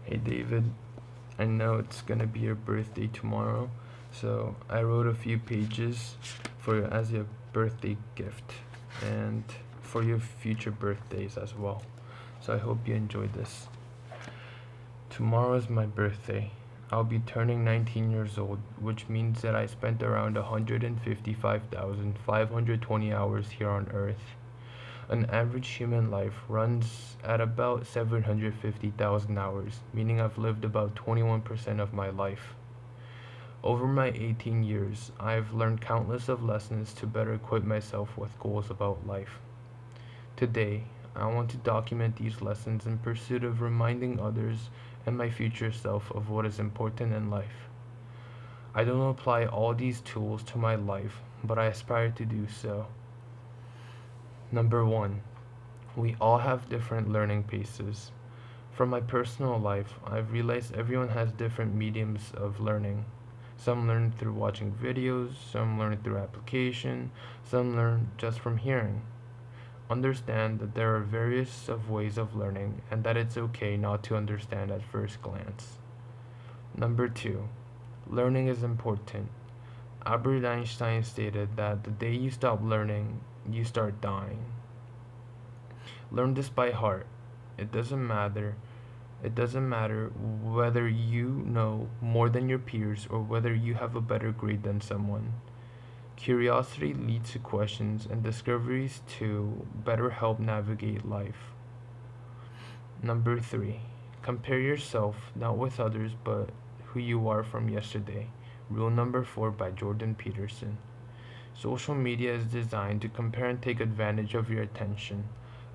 Hey David, I know it's gonna be your birthday tomorrow, so I wrote a few pages for you as your birthday gift and for your future birthdays as well. So I hope you enjoy this. Tomorrow is my birthday. I'll be turning 19 years old, which means that I spent around 155,520 hours here on Earth. An average human life runs at about 750,000 hours, meaning I've lived about 21% of my life. Over my 18 years, I've learned countless of lessons to better equip myself with goals about life. Today, I want to document these lessons in pursuit of reminding others and my future self of what is important in life. I don't apply all these tools to my life, but I aspire to do so. Number 1. We all have different learning paces. From my personal life, I've realized everyone has different mediums of learning. Some learn through watching videos, some learn through application, some learn just from hearing. Understand that there are various of ways of learning and that it's okay not to understand at first glance. Number 2. Learning is important. Albert Einstein stated that the day you stop learning, you start dying. Learn this by heart. It doesn't matter. It doesn't matter whether you know more than your peers or whether you have a better grade than someone. Curiosity leads to questions and discoveries to better help navigate life. Number 3. Compare yourself not with others but who you are from yesterday. Rule number 4 by Jordan Peterson. Social media is designed to compare and take advantage of your attention.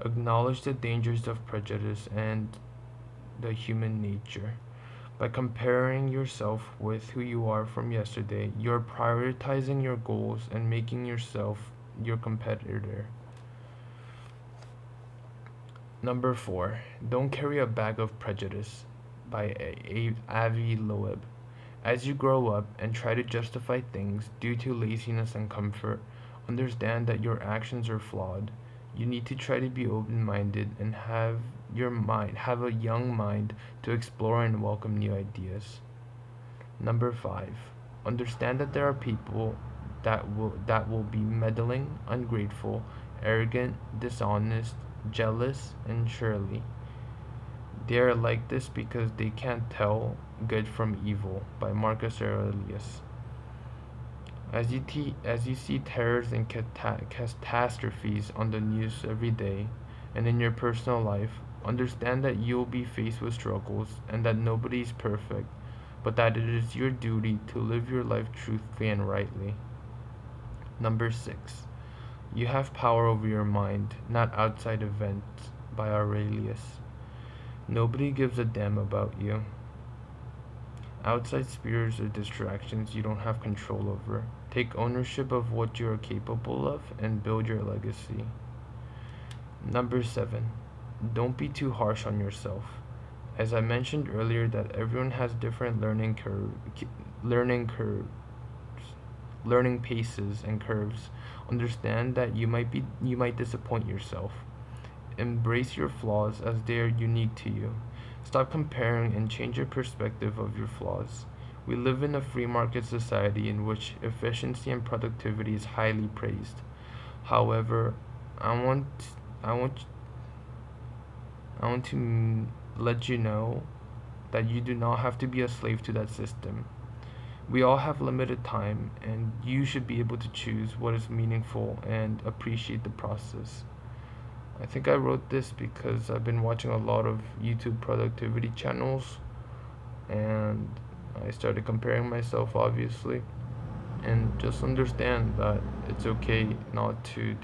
Acknowledge the dangers of prejudice and the human nature. By comparing yourself with who you are from yesterday, you're prioritizing your goals and making yourself your competitor. Number 4. Don't carry a bag of prejudice by Avi Loeb. As you grow up and try to justify things due to laziness and comfort, understand that your actions are flawed. You need to try to be open-minded and have a young mind to explore and welcome new ideas. Number 5. Understand that there are people that will be meddling, ungrateful, arrogant, dishonest, jealous, and surely. They are like this because they can't tell good from evil by Marcus Aurelius. As you see terrors and catastrophes on the news every day and in your personal life, understand that you will be faced with struggles and that nobody is perfect, but that it is your duty to live your life truthfully and rightly. Number 6. You have power over your mind, not outside events by Aurelius. Nobody gives a damn about you. Outside spheres or distractions you don't have control over. Take ownership of what you are capable of and build your legacy. Number 7. Don't be too harsh on yourself. As I mentioned earlier that everyone has different learning curves, learning paces and curves. Understand that you might disappoint yourself. Embrace your flaws as they are unique to you. Stop comparing and change your perspective of your flaws. We live in a free market society in which efficiency and productivity is highly praised. However, I want I want I want to let you know that you do not have to be a slave to that system. We all have limited time and you should be able to choose what is meaningful and appreciate the process. I think I wrote this because I've been watching a lot of YouTube productivity channels and I started comparing myself obviously and just understand that it's okay not to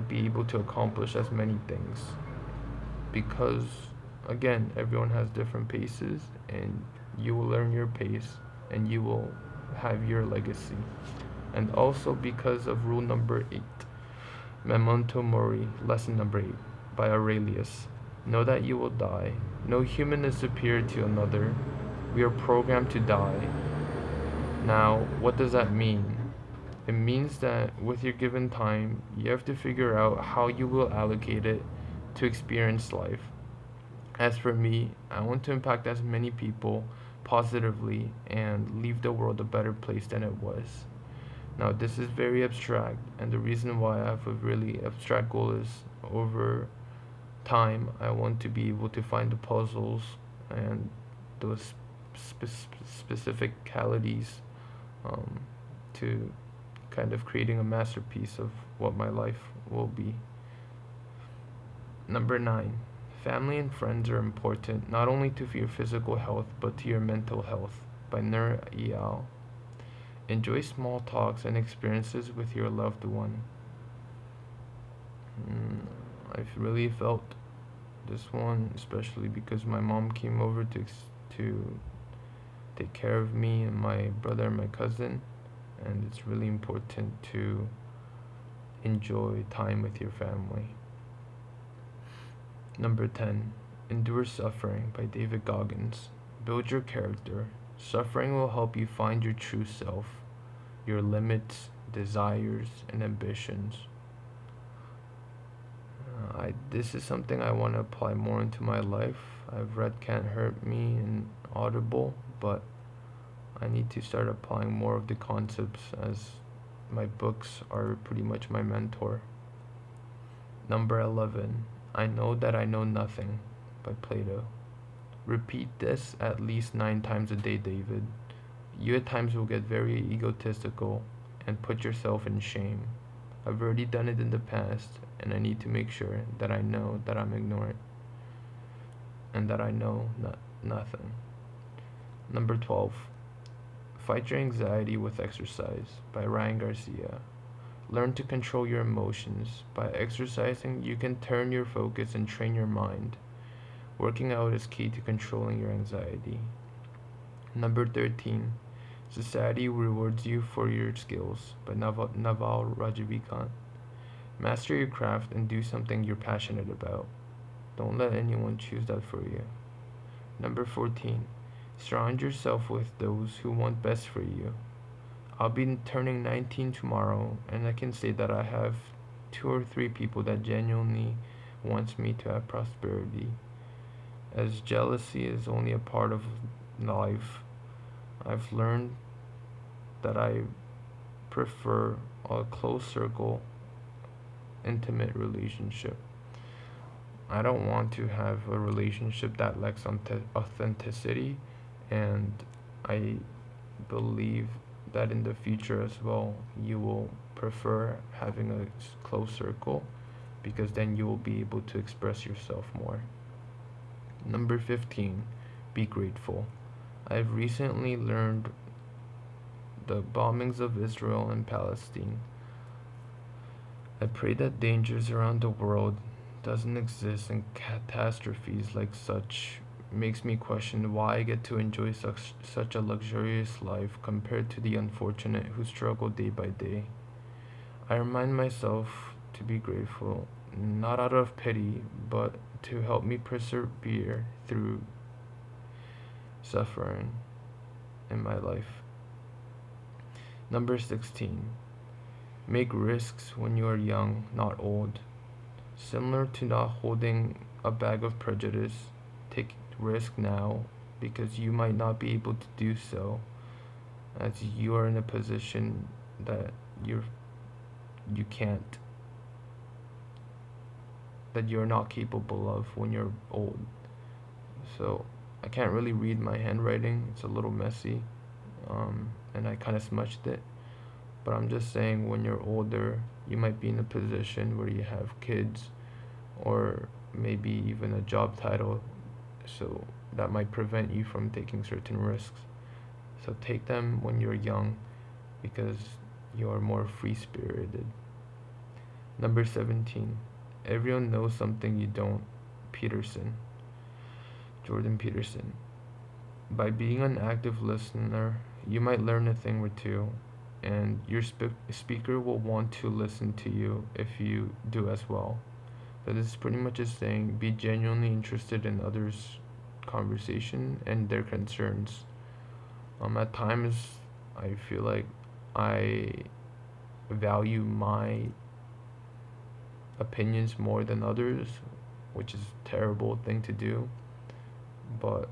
be able to accomplish as many things because again everyone has different paces and you will learn your pace and you will have your legacy. And also because of rule number 8, Memento Mori, lesson number 8, by Aurelius. Know that you will die. No human is superior to another. We are programmed to die. Now, what does that mean? It means that with your given time, you have to figure out how you will allocate it to experience life. As for me, I want to impact as many people positively and leave the world a better place than it was. Now, this is very abstract, and the reason why I have a really abstract goal is over time, I want to be able to find the puzzles and those specificalities um, to kind of creating a masterpiece of what my life will be. Number 9. Family and friends are important not only to your physical health but to your mental health. By Nur Eyal. Enjoy small talks and experiences with your loved one. I've really felt this one, especially because my mom came over to take care of me and my brother and my cousin, and it's really important to enjoy time with your family. Number 10. Endure Suffering by David Goggins. Build your character. Suffering will help you find your true self, your limits, desires, and ambitions. This is something I want to apply more into my life. I've read Can't Hurt Me and Audible, but I need to start applying more of the concepts as my books are pretty much my mentor. Number 11. I Know That I Know Nothing by Plato. Repeat this at least 9 times a day, David. You at times will get very egotistical and put yourself in shame. I've already done it in the past, and I need to make sure that I know that I'm ignorant and that I know nothing. Number 12. Fight Your Anxiety with Exercise by Ryan Garcia. Learn to control your emotions. By exercising, you can turn your focus and train your mind. Working out is key to controlling your anxiety. Number 13. Society Rewards You for Your Skills by Naval Rajavikant. Master your craft and do something you're passionate about. Don't let anyone choose that for you. Number 14. Surround yourself with those who want best for you. I'll be turning 19 tomorrow, and I can say that I have 2 or 3 people that genuinely wants me to have prosperity. As jealousy is only a part of life, I've learned that I prefer a close circle, intimate relationship. I don't want to have a relationship that lacks authenticity, and I believe that in the future as well, you will prefer having a close circle because then you will be able to express yourself more. Number 15, be grateful. I've recently learned the bombings of Israel and Palestine. I pray that dangers around the world doesn't exist and catastrophes like such makes me question why I get to enjoy such a luxurious life compared to the unfortunate who struggle day by day. I remind myself to be grateful, not out of pity, but to help me persevere through suffering in my life. Number 16. Make risks when you are young, not old. Similar to not holding a bag of prejudice, take risk now because you might not be able to do so as you are in a position that you can't that you're not capable of when you're old. So I can't really read my handwriting. It's a little messy, and I kind of smudged it. But I'm just saying, when you're older, you might be in a position where you have kids, or maybe even a job title. So that might prevent you from taking certain risks. So take them when you're young because you are more free spirited. Number 17. Everyone knows something you don't. Peterson. Jordan Peterson. By being an active listener, you might learn a thing or two, and your speaker will want to listen to you if you do as well. So this is pretty much just saying be genuinely interested in others' conversation and their concerns. At times, I feel like I value my opinions more than others, which is a terrible thing to do. but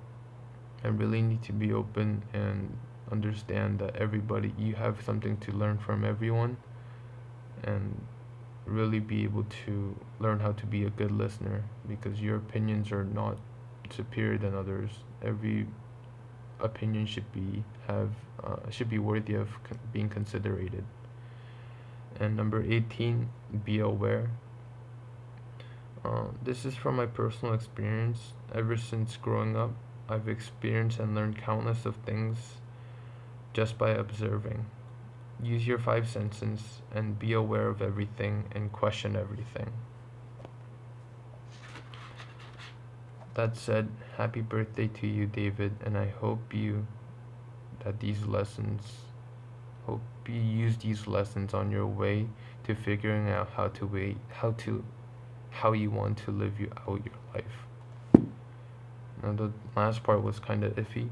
I really need to be open and understand that everybody, you have something to learn from everyone, and really be able to learn how to be a good listener, because your opinions are not superior than others. Every opinion should be worthy of being considered. And number 18, be aware. This is from my personal experience. Ever since growing up, I've experienced and learned countless of things just by observing. Use your five senses and be aware of everything and question everything. That said, happy birthday to you, David, and I hope you that these lessons hope you use these lessons on your way to figuring out how you want to out your life. Now the last part was kind of iffy,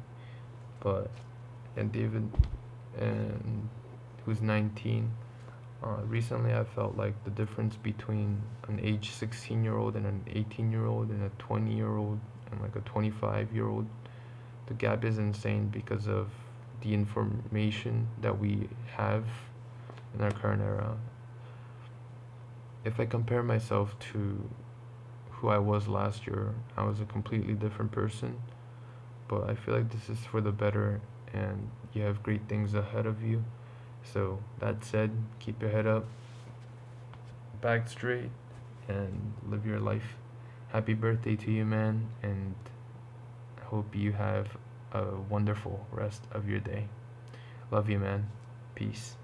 but and David, and who's 19. Recently, I felt like the difference between an age 16-year-old and an 18-year-old and a 20-year-old and like a 25-year-old, the gap is insane because of the information that we have in our current era. If I compare myself to who I was last year, I was a completely different person. But I feel like this is for the better, and you have great things ahead of you. So, that said, keep your head up, back straight, and live your life. Happy birthday to you, man, and I hope you have a wonderful rest of your day. Love you, man. Peace.